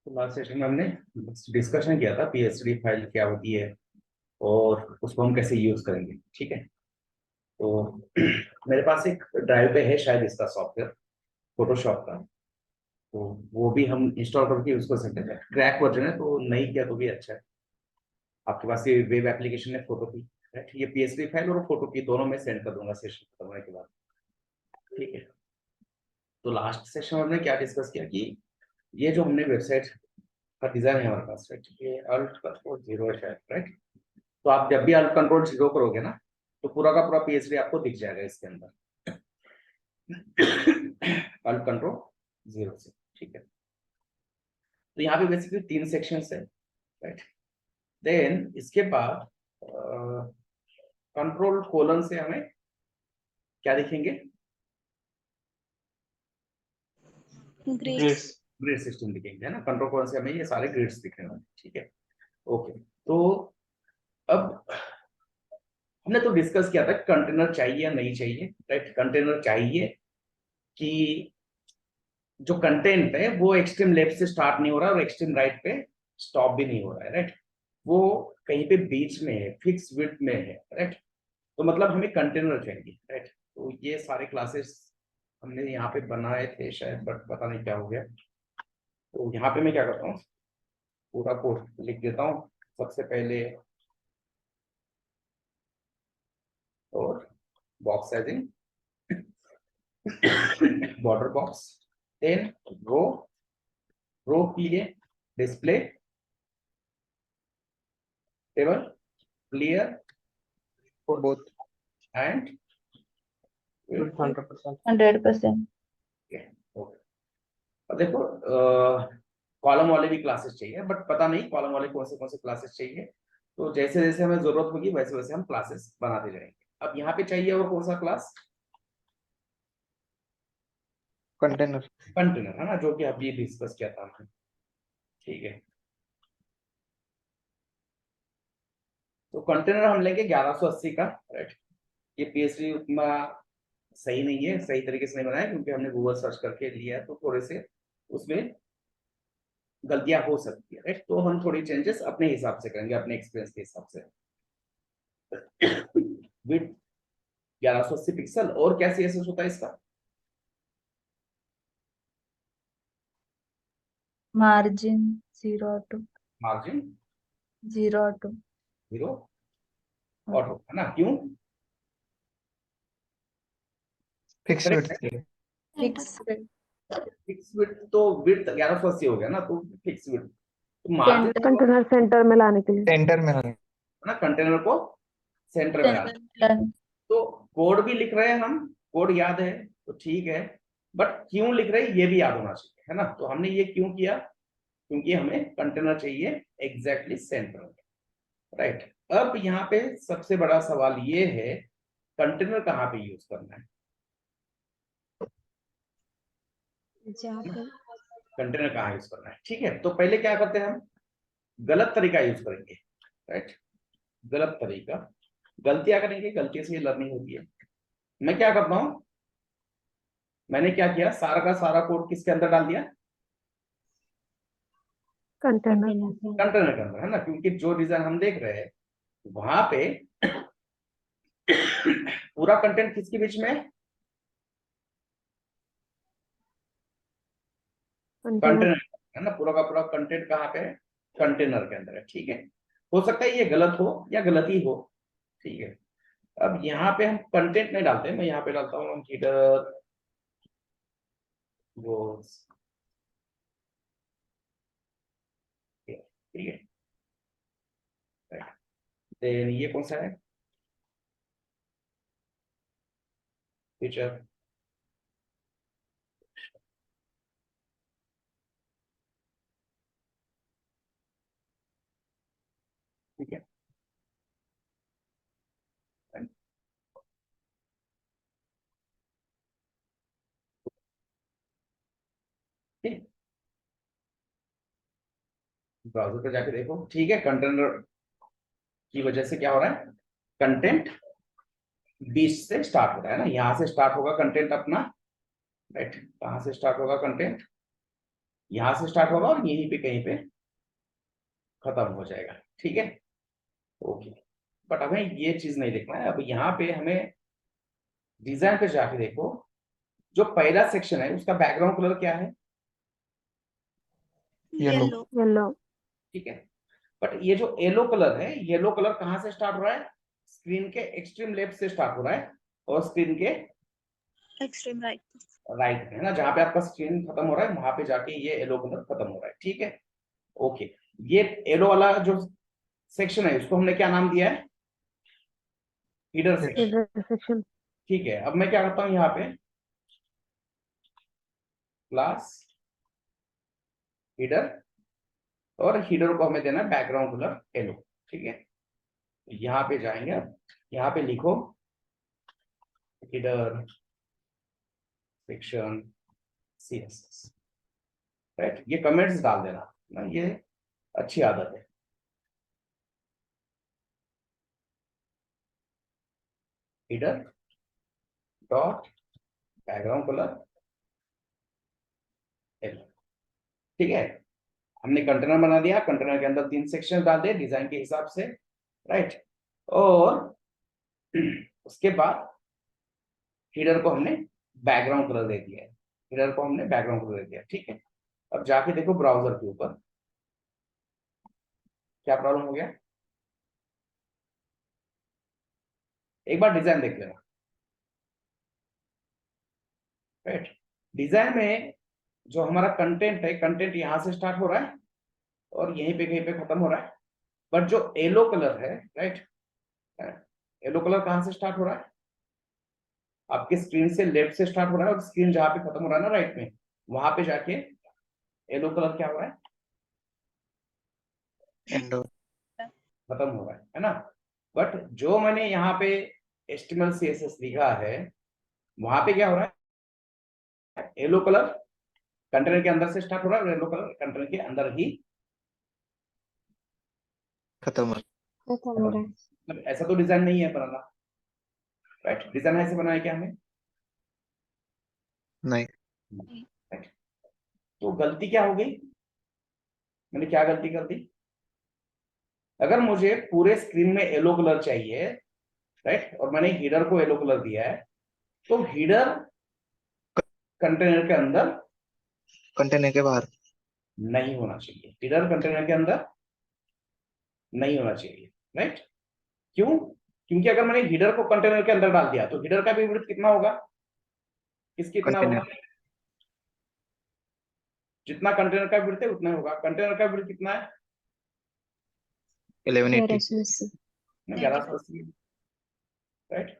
तो last session में हमने डिस्कशन किया था पीएसडी फाइल क्या होती है और उसको हम कैसे यूज करेंगे। ठीक है, तो मेरे पास एक ड्राइव पे है शायद इसका सॉफ्टवेयर फोटोशॉप का, तो वो भी हम इंस्टॉल करके यूज कर सकते हैं। क्रैक वर्जन है तो नहीं किया तो भी अच्छा है। आपके पास ये वेब एप्लीकेशन है फोटो की, राइट? ये पीएसडी फाइल और फोटो की दोनों में सेंड कर दूंगा सेशन खत्म होने के बाद। ठीक है, तो लास्ट सेशन में हमने क्या डिस्कस किया कि ये जो हमने वेबसाइट का डिजाइन है हमारे पास, राइट, ये अल्ट कंट्रोल जीरो है शायद, राइट? तो आप जब भी अल्ट कंट्रोल जीरो करोगे ना तो पूरा का पूरा पीएचडी आपको दिख जाएगा इसके अंदर। अल्ट कंट्रोल जीरो से। ठीक है, तो यहाँ पे बेसिकली 3 सेक्शंस है, राइट? देन इसके बाद कंट्रोल कोलन से हमें क्या दिखेंगे? ग्रेड्स। ग्रिड सिस्टम दिखेंगे, है ना? कंट्रोल कोलन से हमें ये सारे ग्रिड्स दिखने वाले। ठीक है, ओके। तो अब हमने तो डिस्कस किया था कंटेनर चाहिए या नहीं चाहिए, राइट? कंटेनर चाहिए कि जो कंटेंट है वो एक्सट्रीम लेफ्ट से स्टार्ट नहीं हो रहा और एक्सट्रीम राइट पे स्टॉप भी नहीं हो रहा है, राइट? वो कहीं पे बीच में है, फिक्स विड्थ में है, राइट? तो मतलब हमें कंटेनर चाहिए, राइट? तो ये सारे क्लासेस हमने यहाँ पे बनाए थे शायद, बट पता नहीं क्या हो गया। तो यहाँ पे मैं क्या करता हूँ, पूरा कोड लिख देता हूँ सबसे पहले। और box sizing, border box, then row, row के लिए display table clear both and 100%। Okay. अब देखो कॉलम वाले भी क्लासेस चाहिए, बट पता नहीं कॉलम वाले कौन से क्लासेस चाहिए। तो जैसे जैसे हमें जरूरत होगी वैसे वैसे हम क्लासेस बनाते जाएंगे। अब यहाँ पे चाहिए और कौन सा क्लास? कंटेनर। कंटेनर, है ना, जो कि अभी डिस्कस किया था हमने। ठीक है, तो कंटेनर हम लेंगे 1180 का, राइट? ये पीएचडी उतना सही नहीं है, सही तरीके से नहीं बनाया क्योंकि हमने गूगल सर्च करके लिया है, तो थोड़े से उसमें गलतियां हो सकती है, राइट? तो हम थोड़ी चेंजेस अपने हिसाब से करेंगे, अपने एक्सपीरियंस के हिसाब से। Width 1180 pixel. और क्या सीएसएस होता है इसका? Margin 0 to margin 0 to 0 auto, है ना? क्यों? फिक्स करेक्ट विड्थ है। के लिए। फिक्स फिक्स विड्थ तो विड्थ 1180 हो गया ना, तो फिक्स विड्थ। तो मार्जिन कंटेनर सेंटर में लाने के लिए। सेंटर में लाने। ना, कंटेनर को सेंटर में डालना। सेंटर। तो कोड भी लिख रहे हैं हम, कोड याद है तो ठीक है, बट क्यों लिख रहे हैं ये भी याद होना चाहिए, है ना? तो हमने ये क्यों किया? क्योंकि हमें कंटेनर चाहिए एग्जैक्टली सेंटर में, राइट? अब यहाँ पे सबसे बड़ा सवाल ये है कंटेनर कहाँ पे यूज करना है? कंटेनर कहाँ यूज करना है? ठीक है, तो पहले क्या करते हैं हम, गलत तरीका यूज करेंगे, राइट? गलत तरीका, गलतियां करेंगे, गलती से लर्निंग होती है। मैं क्या करता हूं, मैंने क्या किया, सारा का सारा कोड किसके अंदर डाल दिया? कंटेनर कंटेनर के अंदर, है ना? क्योंकि जो डिजाइन हम देख रहे हैं वहां पे पूरा कंटेंट किसके बीच में है? कंटेनर, है ना? पूरा का पूरा कंटेंट कहाँ पे है? कंटेनर के अंदर है। ठीक है, हो सकता है ये गलत हो या गलती हो, ठीक है? अब यहाँ पे हम कंटेंट नहीं डालते, मैं यहाँ पे डालता हूँ हीडर वो, ठीक है? देन ये कौन सा है? फीचर, ठीक है? ठीक, ब्राउजर पे जाके देखो, ठीक है? कंटेनर की वजह से क्या हो रहा है, कंटेंट बीच से स्टार्ट हो रहा है ना, यहाँ से स्टार्ट होगा कंटेंट अपना, राइट? कहाँ से स्टार्ट होगा कंटेंट? यहाँ से स्टार्ट होगा और यहीं पे कहीं पे खत्म हो जाएगा, ठीक है। ओके, बट हमें ये चीज नहीं देखना है। अब यहाँ पे हमें डिजाइन पे जाके देखो, जो पहला सेक्शन है उसका बैकग्राउंड कलर क्या है? येलो। येलो ठीक है, बट ये जो येलो कलर है, येलो कलर कहाँ से स्टार्ट हो रहा है? स्क्रीन के एक्सट्रीम लेफ्ट से स्टार्ट हो रहा है और स्क्रीन के एक्सट्रीम राइट। राइट में है ना, जहां पे आपका स्क्रीन खत्म हो रहा है वहां पे जाके ये येलो कलर खत्म हो रहा है, ठीक है। ओके, ये येलो वाला जो सेक्शन है उसको हमने क्या नाम दिया है? Header section. इधर सेक्शन ठीक है, अब मैं क्या करता हूं यहाँ पे, क्लास हीडर, और हीडर को हमें देना है बैकग्राउंड कलर येलो, ठीक है। यहाँ पे जाएंगे, अब यहाँ पे लिखो हीडर सेक्शन CSS, राइट। ये कमेंट्स डाल देना ना, ये अच्छी आदत है। Header dot background colour yellow, ठीक है। हमने कंटेनर बना दिया, कंटेनर के अंदर 3 सेक्शन डाल दिए डिजाइन के हिसाब से, राइट। और उसके बाद हीडर को हमने बैकग्राउंड कलर दे दिया है, हीडर को हमने बैकग्राउंड कलर दे दिया, ठीक है। अब जाके देखो ब्राउजर के ऊपर क्या प्रॉब्लम हो गया, एक बार डिजाइन देख लेना, राइट। डिजाइन में जो हमारा कंटेंट है, कंटेंट यहां से स्टार्ट हो रहा है और यहीं पे कहीं पे खत्म हो रहा है, बट जो येलो कलर है, राइट, येलो कलर कहां से स्टार्ट हो रहा है? आपके स्क्रीन से लेफ्ट से स्टार्ट हो रहा है और स्क्रीन जहां पे खत्म हो रहा है ना राइट में, वहां पे जाके येलो कलर क्या हो रहा है? एंड खत्म हो रहा है ना। बट जो मैंने यहाँ पे HTML CSS लिखा है, वहां पे क्या हो रहा है? येलो कलर कंटेनर के अंदर से स्टार्ट हो रहा है और येलो कलर कंटेनर के अंदर ही खत्म हो खत्म हो रहा है। मतलब ऐसा तो डिजाइन नहीं है बनाना, राइट। डिजाइन ऐसे बनाया क्या हमें? नहीं। राइट। तो गलती क्या हो गई, मैंने क्या गलती कर दी? अगर मुझे पूरे स्क्रीन में येलो कलर चाहिए, राइट, और मैंने हीडर को येलो कलर दिया है, तो हीडर कंटेनर के अंदर कंटेनर के बाहर। नहीं होना चाहिए, हीडर कंटेनर के अंदर नहीं होना चाहिए, राइट। क्यों? क्योंकि अगर मैंने हीडर को कंटेनर के अंदर डाल दिया तो हीडर का भी विड्थ कितना होगा? कितना होगा? कंटेनर जितना कंटेनर का विड्थ है उतना ही होगा। कंटेनर का विड्थ कितना है? 1180। 1180, राइट।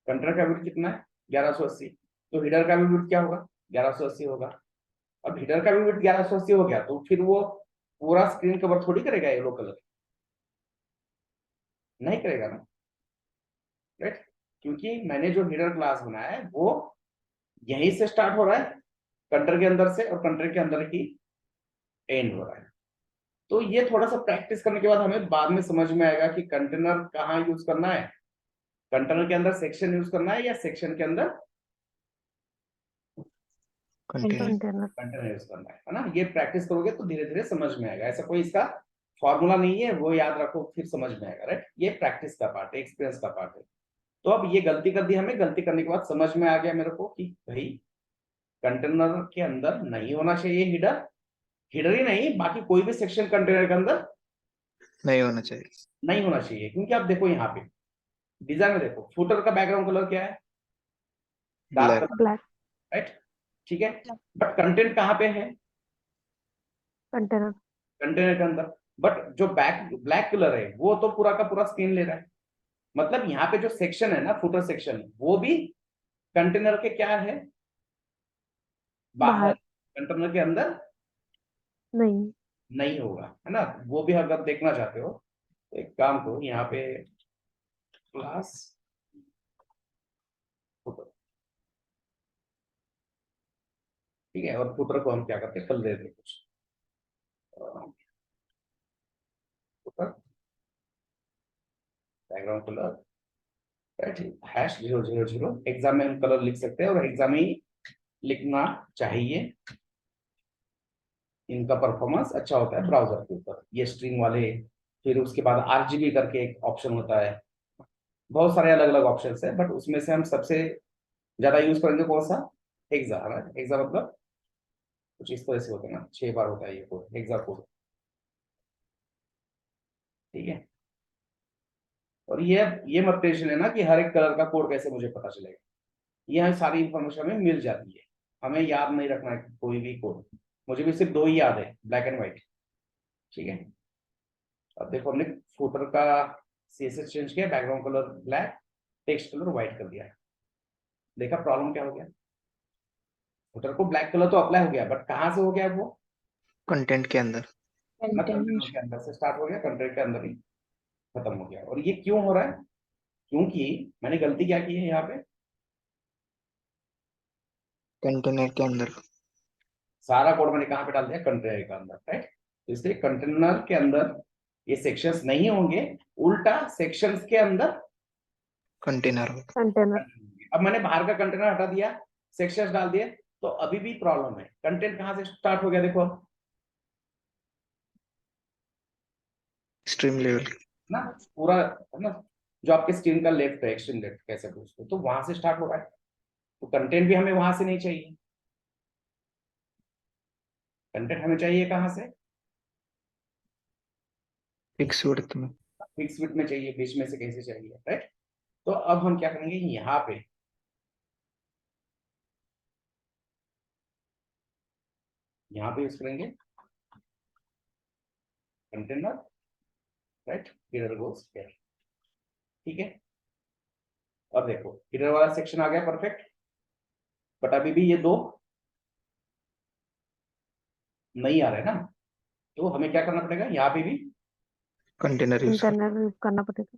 कंटेनर का विड्थ कितना है? 1180। तो हीडर का भी विड्थ क्या होगा? 1180 होगा। अब हीडर का भी विड्थ 1180 हो गया तो फिर वो पूरा स्क्रीन कवर थोड़ी करेगा येलो कलर, नहीं करेगा ना, राइट। क्योंकि मैंने जो हीडर क्लास बनाया है वो यहीं से स्टार्ट हो रहा है कंटेनर के अंदर से, और कंटेनर के अंदर ही एंड हो रहा है। तो ये थोड़ा सा प्रैक्टिस करने के बाद हमें बाद में समझ में आएगा कि कंटेनर कहाँ यूज करना है, कंटेनर के अंदर सेक्शन यूज करना है या सेक्शन के अंदर कंटेनर कंटेनर कंटेनर यूज करना है ना। ये प्रैक्टिस करोगे तो धीरे धीरे समझ में आएगा, ऐसा कोई इसका फॉर्मूला नहीं है, वो याद रखो फिर समझ में आएगा, राइट। ये प्रैक्टिस का पार्ट है, एक्सपीरियंस का पार्ट है। तो अब ये गलती कर दी हमें, गलती करने के बाद समझ में आ गया मेरे को कि भाई कंटेनर के अंदर नहीं होना चाहिए हीडर, हीडर ही नहीं बाकी कोई भी सेक्शन कंटेनर के अंदर नहीं होना चाहिए। नहीं होना चाहिए। क्योंकि आप देखो यहाँ पे डिजाइन में देखो, फुटर का बैकग्राउंड कलर क्या है? Dark black. Colour, black right, ठीक है। बट कंटेंट कहाँ पे है? कंटेनर कंटेनर के अंदर। बट जो ब्लैक कलर है वो तो पूरा का पूरा स्क्रीन ले रहा है, मतलब यहाँ पे जो सेक्शन है ना, फुटर सेक्शन, वो भी कंटेनर के क्या है? बाहर। बाहर कंटेनर के अंदर नहीं नहीं होगा, है ना। वो भी अगर देखना चाहते हो तो एक काम करो, यहाँ पे क्लास फुटर, ठीक है, और फुटर को हम क्या करते हैं, कल देते हैं कुछ footer background colour, right, #000। Exam में हम कलर लिख सकते हैं और एग्जाम ही लिखना चाहिए, इनका परफॉर्मेंस अच्छा होता है ब्राउजर के ऊपर, ये स्ट्रिंग वाले। फिर उसके बाद RGB करके एक ऑप्शन होता है, बहुत सारे अलग अलग ऑप्शन है, बट उसमें से हम सबसे ज्यादा यूज करेंगे कौन सा? हेक्सा है ना। हेक्सा मतलब कुछ इस तरह से होता है ना, 6 बार होता है ये कोड, हेक्सा कोड। ठीक है। और ये मत टेंशन लेना कि हर एक कलर का कोड कैसे मुझे पता चलेगा, ये सारी इंफॉर्मेशन हमें मिल जाती है। हमें याद नहीं रखना है कोई भी कोड, मुझे भी सिर्फ 2 ही याद है, ब्लैक एंड व्हाइट। ठीक है। अब देखो हमने फुटर का CSS चेंज किया, background colour black, text colour white कर दिया। देखा प्रॉब्लम क्या हो गया? फुटर को ब्लैक कलर तो अप्लाई हो गया, बट कहाँ से हो गया वो? कंटेंट के अंदर। कंटेंट के अंदर से स्टार्ट हो गया, कंटेंट के अंदर ही खत्म हो गया। और ये क्यों हो रहा है? क्योंकि मैंने गलती क्या की है यहाँ पे, कंटेनर के अंदर। सारा कोड मैंने कहाँ पे डाल दिया? कंटेनर के अंदर, राइट। तो इसलिए कंटेनर के अंदर ये सेक्शंस नहीं होंगे, उल्टा सेक्शंस के अंदर कंटेनर होगा। कंटेनर। अब मैंने बाहर का कंटेनर हटा दिया, सेक्शंस डाल दिए, तो अभी भी प्रॉब्लम है। कंटेंट कहाँ से स्टार्ट हो गया देखो स्ट्रीम लेवल। ना, पूरा है ना, जो आपके स्क्रीन का लेफ्ट है, एक्सट्रीम लेफ्ट कह सकते हो उसको, तो वहां से स्टार्ट हो रहा है। तो कंटेंट भी हमें वहां से नहीं चाहिए, कंटेंट हमें चाहिए कहाँ से? फिक्स विड्थ में। फिक्स विड्थ में चाहिए, बीच में से कैसे चाहिए, राइट। तो अब हम क्या करेंगे, यहाँ पे यूज करेंगे container, right. Here goes here. ठीक है। अब देखो हियर वाला सेक्शन आ गया परफेक्ट, बट अभी भी ये 2 नहीं आ रहे ना, तो हमें क्या करना पड़ेगा? यहाँ पे भी कंटेनर यूज कर। कंटेनर यूज करना पड़ेगा।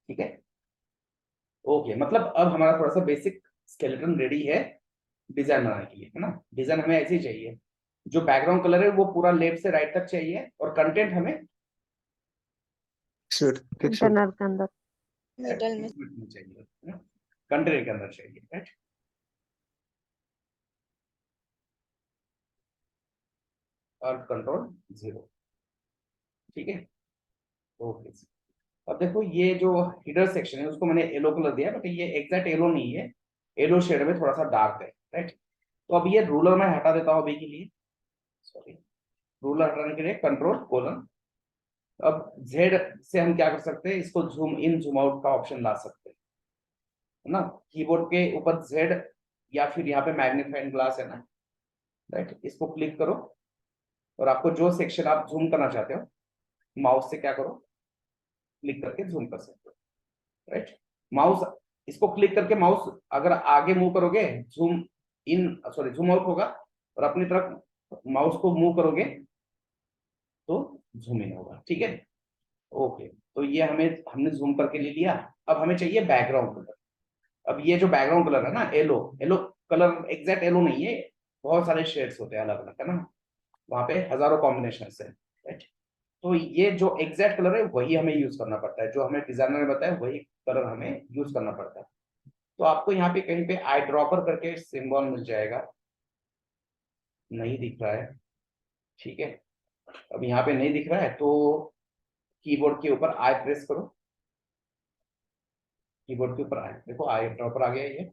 ठीक है। ओके, मतलब अब हमारा थोड़ा सा बेसिक स्केलेटन रेडी है डिजाइन बनाने के लिए, है ना। डिजाइन हमें ऐसे ही चाहिए, जो बैकग्राउंड कलर है वो पूरा लेफ्ट से राइट तक चाहिए, और कंटेंट हमें फिक्स विड्थ। कंटेनर के अंदर। मिडल में चाहिए, कंटेंट के अंदर चाहिए, राइट। और कंट्रोल 0। ठीक है। ओके। अब देखो ये जो हिडर सेक्शन है उसको मैंने येलो कलर दिया, बट ये एग्जैक्ट येलो नहीं है, येलो शेड में थोड़ा सा डार्क है, राइट। तो अब ये रूलर मैं हटा देता हूँ अभी के लिए, सॉरी। रूलर हटाने के लिए कंट्रोल कोलन। अब जेड से हम क्या कर सकते हैं, इसको जूम इन जूम आउट का ऑप्शन ला सकते हैं, है ना। कीबोर्ड के ऊपर जेड, या फिर यहाँ पे मैग्नीफाइंग ग्लास है ना, राइट। इसको क्लिक करो, और आपको जो सेक्शन आप जूम करना चाहते हो, माउस से क्या करो, क्लिक करके जूम कर सकते हो, राइट। माउस, इसको क्लिक करके माउस अगर आगे मूव करोगे zoom in, sorry zoom out होगा, और अपनी तरफ माउस को मूव करोगे तो जूम इन होगा। ठीक है। ओके, तो ये हमने जूम करके ले लिया। अब हमें चाहिए बैकग्राउंड कलर। अब ये जो बैकग्राउंड कलर है ना, yellow, yellow colour exact yellow नहीं है, बहुत सारे शेड्स होते हैं अलग अलग, है ना, वहां पे हजारों कॉम्बिनेशन है, राइट। तो ये जो एग्जैक्ट कलर है वही हमें यूज करना पड़ता है, जो हमें डिजाइनर ने बताया वही कलर हमें यूज करना पड़ता है। तो आपको यहाँ पे कहीं पे आई ड्रॉपर करके सिंबल मिल जाएगा, नहीं दिख रहा है, ठीक है। अब यहाँ पे नहीं दिख रहा है तो कीबोर्ड के ऊपर आई प्रेस करो, कीबोर्ड के ऊपर आई, देखो आई ड्रॉपर आ गया ये।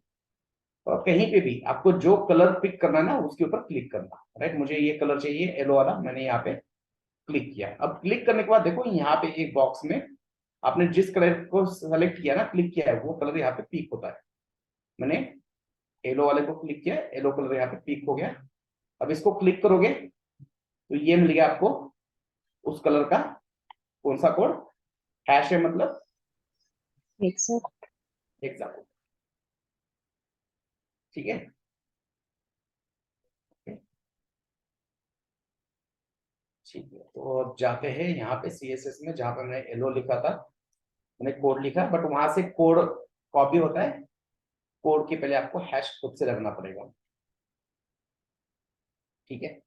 और कहीं पे भी आपको जो कलर पिक करना है ना उसके ऊपर क्लिक करना, राइट। मुझे ये कलर चाहिए येलो वाला, मैंने यहाँ पे क्लिक किया। अब क्लिक करने के बाद देखो यहाँ पे एक बॉक्स में आपने जिस कलर को सेलेक्ट किया ना, क्लिक किया है, वो कलर यहाँ पे पिक होता है। मैंने येलो वाले को क्लिक किया, येलो कलर यहाँ पे पिक हो गया। अब इसको क्लिक करोगे तो ये मिल गया आपको उस कलर का कौन सा कोड, हैश है मतलब एग्जाम्पल। ठीक है। ठीक है, तो अब जाते हैं यहाँ पे CSS में, जहां पर मैंने येलो लिखा था, मैंने कोड लिखा, बट वहां से कोड कॉपी होता है कोड के पहले आपको हैश खुद से लगना पड़ेगा, ठीक है।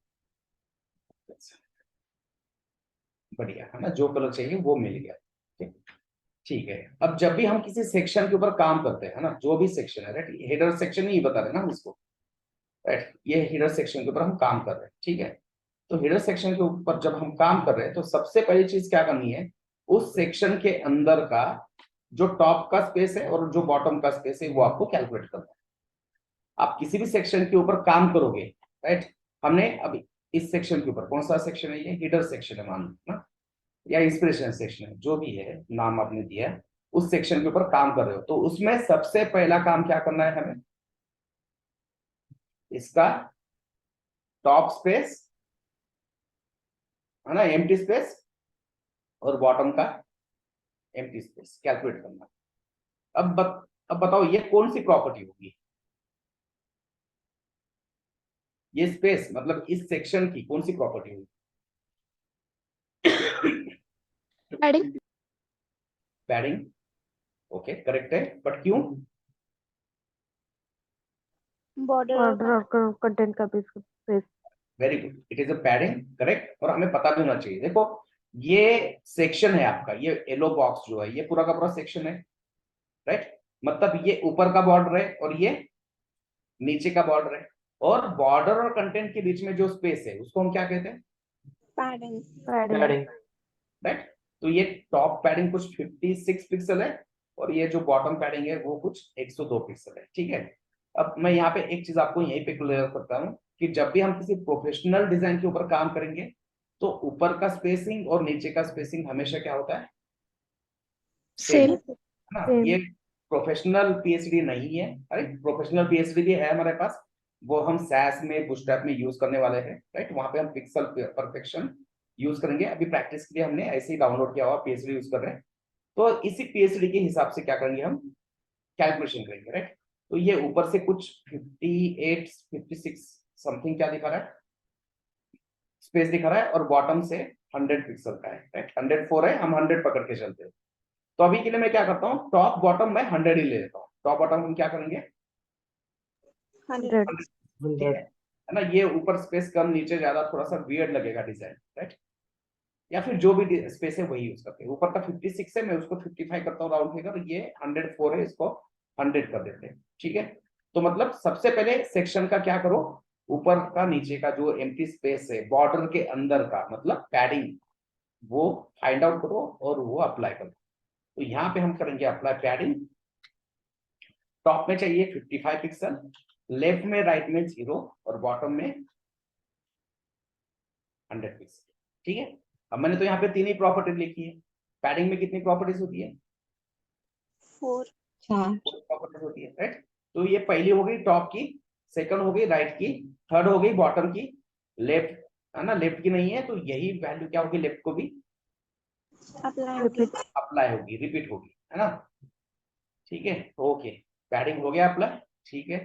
बढ़िया है ना, जो कलर चाहिए वो मिल गया, ठीक। ठीक है, अब जब भी हम किसी सेक्शन के ऊपर काम करते हैं ना, जो भी सेक्शन है, राइट, हेडर सेक्शन ही बता रहे ना हम इसको, राइट, ये हेडर सेक्शन के ऊपर हम काम कर रहे हैं, ठीक है। तो हेडर सेक्शन के ऊपर जब हम काम कर रहे हैं तो सबसे पहली चीज क्या करनी है, उस सेक्शन के अंदर का जो टॉप का स्पेस है और जो बॉटम का स्पेस है वो आपको कैलकुलेट करना है। आप किसी भी सेक्शन के ऊपर काम करोगे, राइट, हमने अभी इस सेक्शन के ऊपर, कौन सा सेक्शन है, ये हेडर सेक्शन है मान लो ना, या इंस्पिरेशन सेक्शन है, जो भी है नाम आपने दिया है, उस सेक्शन के ऊपर काम कर रहे हो, तो उसमें सबसे पहला काम क्या करना है हमें, इसका टॉप स्पेस है ना, एम्प्टी स्पेस, और बॉटम का एम्प्टी स्पेस कैलकुलेट करना। अब बताओ ये कौन सी प्रॉपर्टी होगी, ये स्पेस मतलब इस सेक्शन की कौन सी प्रॉपर्टी होगी? Padding. पैडिंग, ओके करेक्ट है, बट क्यों? Border और ऑर्डर और कंटेंट का भी space. Very good, it is a padding, correct. और हमें पता भी होना चाहिए, देखो ये सेक्शन है आपका, ये येलो बॉक्स जो है ये पूरा का पूरा सेक्शन है, राइट, मतलब ये ऊपर का बॉर्डर है और ये नीचे का बॉर्डर है, और बॉर्डर और कंटेंट के बीच में जो स्पेस है उसको हम क्या कहते हैं? padding. पैडिंग। राइट, तो ये टॉप पैडिंग कुछ 56 पिक्सल है और ये जो बॉटम पैडिंग है वो कुछ 102 पिक्सल है, ठीक है। अब मैं यहाँ पे एक चीज आपको यहीं पे क्लियर करता हूँ कि जब भी हम किसी प्रोफेशनल डिजाइन के ऊपर काम करेंगे तो ऊपर का स्पेसिंग और नीचे का स्पेसिंग हमेशा क्या होता है? Same, Same. है ना। Same. ये प्रोफेशनल पीएचडी नहीं है, अरे प्रोफेशनल पीएचडी भी है हमारे पास, वो हम सैस में बूटस्ट्रैप में यूज करने वाले हैं, राइट, वहां पे हम पिक्सल परफेक्शन यूज करेंगे। अभी प्रैक्टिस के लिए हमने ऐसे ही डाउनलोड किया हुआ पीएचडी यूज कर रहे हैं, तो इसी पीएचडी के हिसाब से क्या करेंगे हम, कैलकुलेशन करेंगे, राइट। तो ये ऊपर से कुछ 58 56 समथिंग क्या दिखा रहा है, स्पेस दिखा रहा है, और बॉटम से 100 पिक्सल का है, राइट, 104 है, हम 100 पकड़ के चलते हैं। तो अभी के लिए मैं क्या करता हूँ, टॉप बॉटम मैं 100 ही ले लेता हूँ, टॉप बॉटम हम क्या करेंगे, 100. 100. ठीक है ना। ये ऊपर स्पेस कम नीचे ज्यादा थोड़ा सा वियर्ड लगेगा डिजाइन, राइट, या फिर जो भी स्पेस है वही यूज करते हैं। ऊपर का 56 है, मैं उसको 55 करता हूँ राउंड फिगर, ये 104 है, इसको 100 कर देते हैं, ठीक है। तो मतलब सबसे पहले सेक्शन का क्या करो, ऊपर का नीचे का जो एम्प्टी स्पेस है बॉर्डर के अंदर का मतलब पैडिंग, वो फाइंड आउट करो और वो अप्लाई करो। तो यहाँ पे हम करेंगे अप्लाई पैडिंग, टॉप में चाहिए 55 पिक्सल, लेफ्ट में राइट में 0 और बॉटम में 100 पिक्सल, ठीक है। अब मैंने तो यहाँ पे 3 ही प्रॉपर्टी लिखी है, पैडिंग में कितनी प्रॉपर्टीज होती है? 4. 4 प्रॉपर्टीज होती है, राइट। तो ये पहली हो गई टॉप की, सेकंड हो गई राइट की, थर्ड हो गई बॉटम की, लेफ्ट है ना, लेफ्ट की नहीं है तो यही वैल्यू क्या होगी, लेफ्ट को भी Apply होगी. अप्लाई होगी, रिपीट होगी, है ना, ठीक है। ओके, पैडिंग हो गया अप्लाई, ठीक है।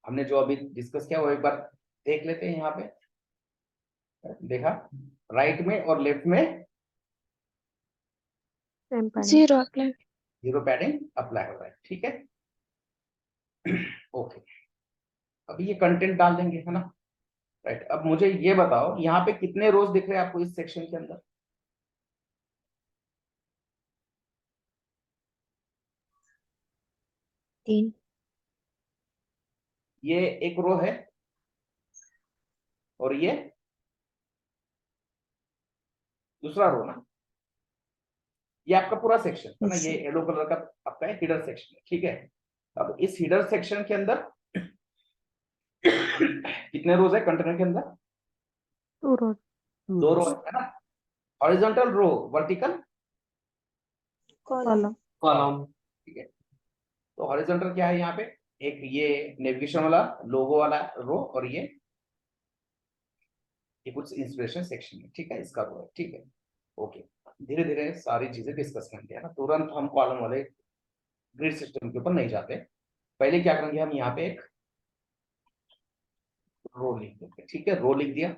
हमने जो अभी डिस्कस किया वो एक बार देख लेते हैं। यहाँ पे देखा, राइट में और लेफ्ट में same padding. 0 apply. 0 padding apply हो रहा है, ठीक है। ओके, अभी ये कंटेंट डाल देंगे, है ना, राइट। अब मुझे ये बताओ यहाँ पे कितने रोज दिख रहे हैं आपको इस सेक्शन के अंदर? 3. ये एक रो है और ये दूसरा रो ना, ये आपका पूरा सेक्शन है ना, ये येलो कलर का आपका हिडर सेक्शन है, ठीक है। अब इस हिडर सेक्शन के अंदर कितने रोज है कंटेनर के अंदर? 2 rows. 2 रो है ना, horizontal row, vertical Column. Column. ठीक है। तो हॉरिजॉन्टल क्या है यहाँ पे, एक ये नेविगेशन वाला लोगो वाला रो और ये कुछ इंस्पिरेशन सेक्शन है, ठीक है, इसका रो है, ठीक है। ओके, धीरे धीरे सारी चीजें डिस्कस करेंगे, है ना, तुरंत हम कॉलम वाले ग्रिड सिस्टम के ऊपर नहीं जाते। पहले क्या करेंगे, हम यहाँ पे एक रो लिख देते हैं, ठीक है, रो लिख दिया।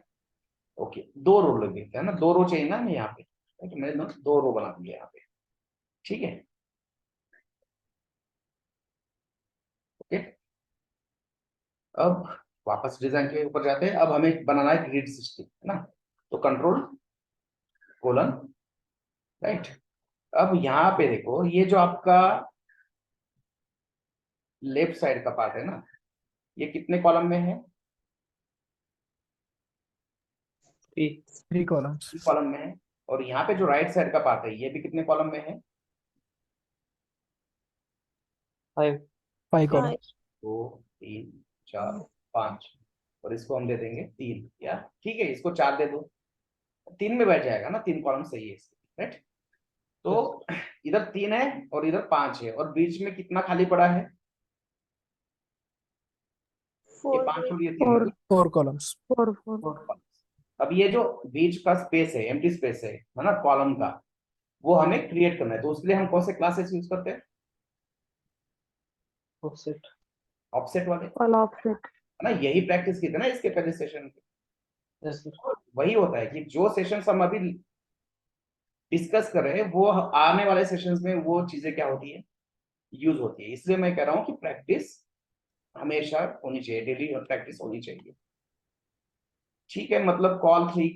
ओके, 2 रो लिख देते हैं ना, 2 रो चाहिए ना हमें यहाँ पे, तो मैंने 2 रो बना दिया यहाँ पे, ठीक है। अब वापस डिजाइन के ऊपर जाते हैं। अब हमें बनाना है ग्रिड सिस्टम, है ना। तो कंट्रोल कोलन, राइट। अब यहाँ पे देखो, ये जो आपका लेफ्ट साइड का पार्ट है ना, ये कितने कॉलम में है? 3 columns. कॉलम में है। और यहाँ पे जो राइट साइड का पार्ट है, ये भी कितने कॉलम में है? 5 5 columns. 2 3 4 5, और इसको हम दे देंगे 3, या ठीक है, इसको 4 दे दो, 3 में बैठ जाएगा ना, 3 कॉलम सही है, राइट। तो इधर 3 है और इधर 5 है, और बीच में कितना खाली पड़ा है? ये 4 5 और ये 3, 4 columns. 4 4। अब ये जो बीच का स्पेस है, एम्प्टी स्पेस है ना, कॉलम का, वो हमें क्रिएट करना है। तो उसके लिए हम कौन से क्लासेस यूज करते हैं? Offset. ऑफसेट वाले, कॉल ऑफसेट है ना। यही प्रैक्टिस की थी ना इसके पहले सेशन में। Yes, sir. वही होता है कि जो सेशन हम अभी डिस्कस कर रहे हैं, वो आने वाले सेशंस में वो चीजें क्या होती है, यूज होती है। इसलिए मैं कह रहा हूँ कि प्रैक्टिस हमेशा होनी चाहिए, डेली प्रैक्टिस होनी चाहिए, ठीक है। मतलब कॉल 3,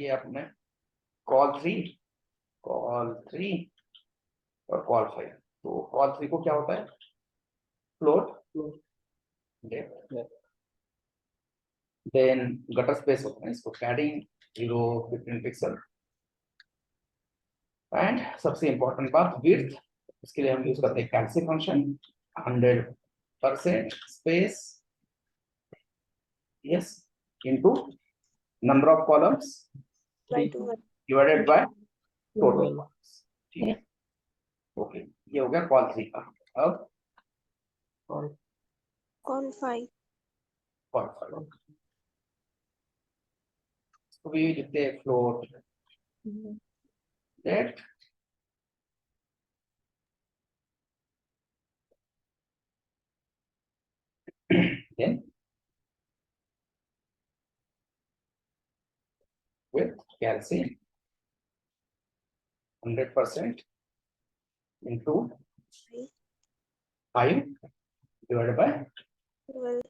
ये अपने कॉल 3 और कॉल 5। तो कॉल 3 को क्या होता है? Float, depth, Yeah. Then gutter space होता है, इसको पैडिंग 0 15 पिक्सल, एंड सबसे इंपॉर्टेंट बात विड्थ। इसके लिए हम यूज करते हैं calc function, 100% space, yes, into number of columns by 2 divided by total columns, ठीक है। ओके, ये हो गया कॉल 3 का। अब Call call 5 कॉल 5 इसको भी लिखते हैं float, date, then with calcium 100% into 5 divided by 12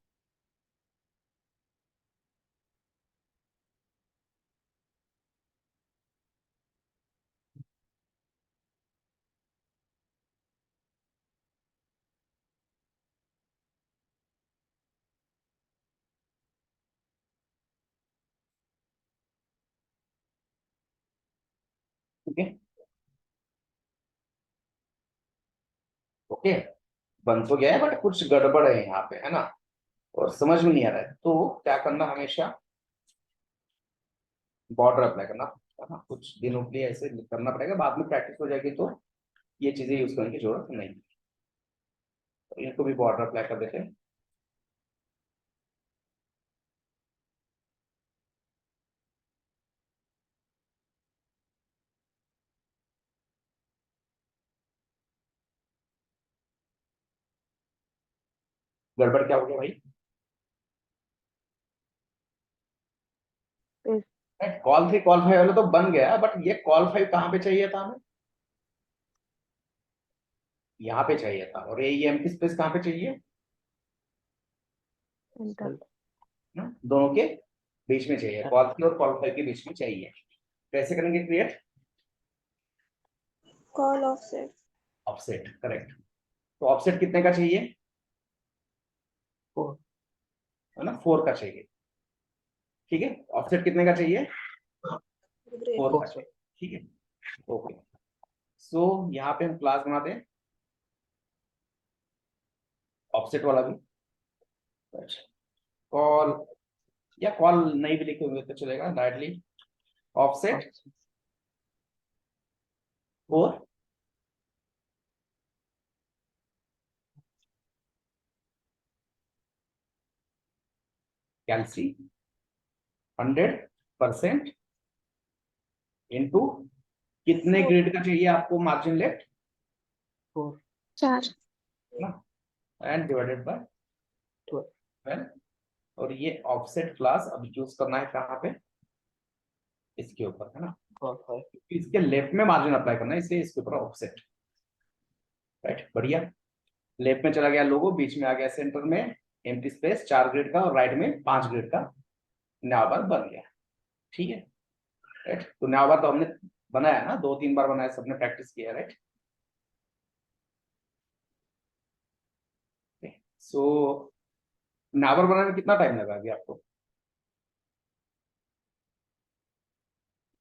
ठीक है। ओके, बन तो गया है, बट कुछ गड़बड़ है यहाँ पे, है ना, और समझ में नहीं आ रहा है। तो क्या करना, हमेशा बॉर्डर अप्लाई करना, है ना। कुछ दिनों के लिए ऐसे करना पड़ेगा, बाद में प्रैक्टिस हो जाएगी तो ये चीजें यूज करने की जरूरत नहीं। तो इनको भी बॉर्डर अप्लाई कर देते हैं। गड़बड़ क्या हो गया भाई? कॉल 3 कॉल 5 वाला तो बन गया, बट ये कॉल 5 कहाँ पे चाहिए था हमें? यहाँ पे चाहिए था। और ये एम्प्टी स्पेस कहाँ पे चाहिए? एंटर दोनों के बीच में चाहिए, कॉल 3 और कॉल 5 के बीच में चाहिए। कैसे करेंगे create? call offset offset, correct. तो ऑफसेट कितने का चाहिए? 4. है ना, 4 का चाहिए, ठीक है। ऑफसेट कितने का चाहिए? great 4 का चाहिए, ठीक है। ओके, सो यहाँ पे हम क्लास बनाते हैं ऑफसेट वाला भी। कॉल, या कॉल नहीं भी लिखे हुए तो चलेगा, डायरेक्टली ऑफसेट 4 कैल्सी 100% इंटू कितने ग्रेड का चाहिए आपको margin left? 4. 4 and divided by 12। और ये ऑफसेट क्लास अब यूज करना है कहाँ पे? इसके ऊपर, है ना। Call 5. इसके लेफ्ट में मार्जिन अप्लाई करना है, इसलिए इसके ऊपर ऑफसेट, राइट, बढ़िया। लेफ्ट में चला गया लोगो, बीच में आ गया सेंटर में एम्प्टी स्पेस 4 ग्रिड का, और राइट में 5 ग्रिड का नावबार बन गया। ठीक है, राइट। तो नावबार तो हमने बनाया ना, 2-3 बार बनाया, सबने प्रैक्टिस किया, राइट। सो नावबार बनाने में कितना टाइम लगा अभी आपको?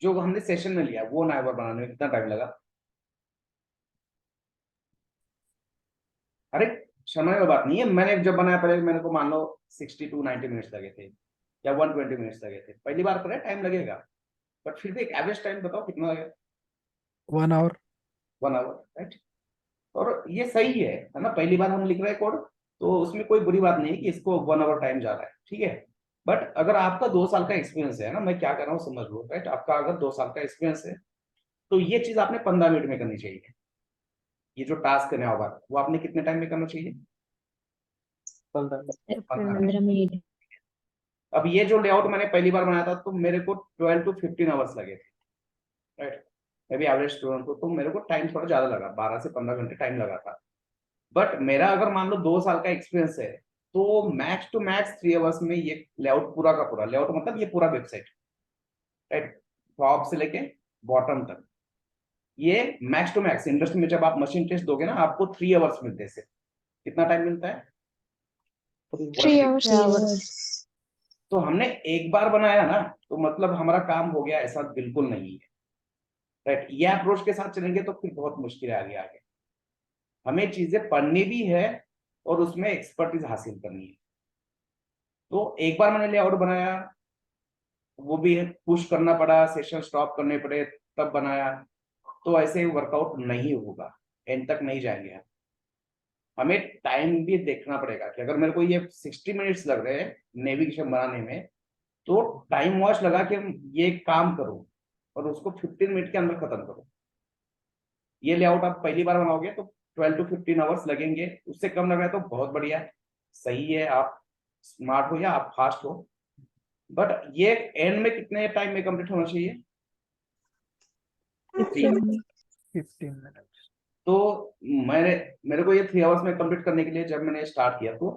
जो हमने सेशन में लिया वो नावबार बनाने में कितना टाइम लगा? अरे समय में बात नहीं है, मैंने जब बनाया पहले मैंने को मान लो 60 to 90 मिनट्स लगे थे या 120 मिनट्स लगे थे। पहली बार करे टाइम लगेगा, बट फिर भी एक एवरेज टाइम बताओ कितना लगेगा? 1 hour. 1 our, right. और ये सही है ना, पहली बार हम लिख रहे हैं कोड, तो उसमें कोई बुरी बात नहीं है कि इसको 1 आवर टाइम जा रहा है, ठीक है। बट अगर आपका 2 साल का एक्सपीरियंस है ना, मैं क्या कर रहा हूँ समझ लो, राइट। आपका अगर 2 साल का एक्सपीरियंस है तो ये चीज आपने 15 मिनट में करनी चाहिए। ये जो टास्क करने होगा वो आपने कितने टाइम में करना चाहिए? 15 मिनट। अब ये जो लेआउट मैंने पहली बार बनाया था तो मेरे को 12 to 15 आवर्स लगे थे, राइट। मैं भी एवरेज स्टूडेंट को, तो मेरे को टाइम थोड़ा ज्यादा लगा, 12 से 15 घंटे टाइम लगा था। बट मेरा अगर मान लो 2 साल का एक्सपीरियंस है तो मैक्स टू मैक्स 3 आवर्स में ये लेआउट पूरा का पूरा, लेआउट मतलब ये पूरा वेबसाइट, राइट, टॉप से लेके बॉटम तक, ये मैक्स टू मैक्स इंडस्ट्री में जब आप मशीन टेस्ट दोगे ना आपको 3 आवर्स मिलते हैं। कितना टाइम मिलता है? 3 hours. तो हमने एक बार बनाया ना तो मतलब हमारा काम हो गया, ऐसा बिल्कुल नहीं है, राइट। ये अप्रोच के साथ चलेंगे तो फिर बहुत मुश्किल है आगे। हमें चीजें पढ़नी भी है और उसमें एक्सपर्टीज हासिल करनी है। तो एक बार मैंने लेआउट बनाया, वो भी पुश करना पड़ा, सेशन स्टॉप करने पड़े, तब बनाया, तो ऐसे वर्कआउट नहीं होगा, एंड तक नहीं जाएंगे हम। हमें टाइम भी देखना पड़ेगा कि अगर मेरे को ये 60 मिनट्स लग रहे हैं नेविगेशन बनाने में, तो टाइम वॉच लगा कि ये काम करो और उसको 15 मिनट के अंदर खत्म करो। ये लेआउट आप पहली बार बनाओगे तो 12 to 15 आवर्स लगेंगे, उससे कम लग रहा है तो बहुत बढ़िया, सही है, आप स्मार्ट हो या आप फास्ट हो। बट ये एंड में कितने टाइम में कंप्लीट होना चाहिए? 15 minutes. तो मेरे को ये 3 आवर्स में कंप्लीट करने के लिए जब मैंने स्टार्ट किया तो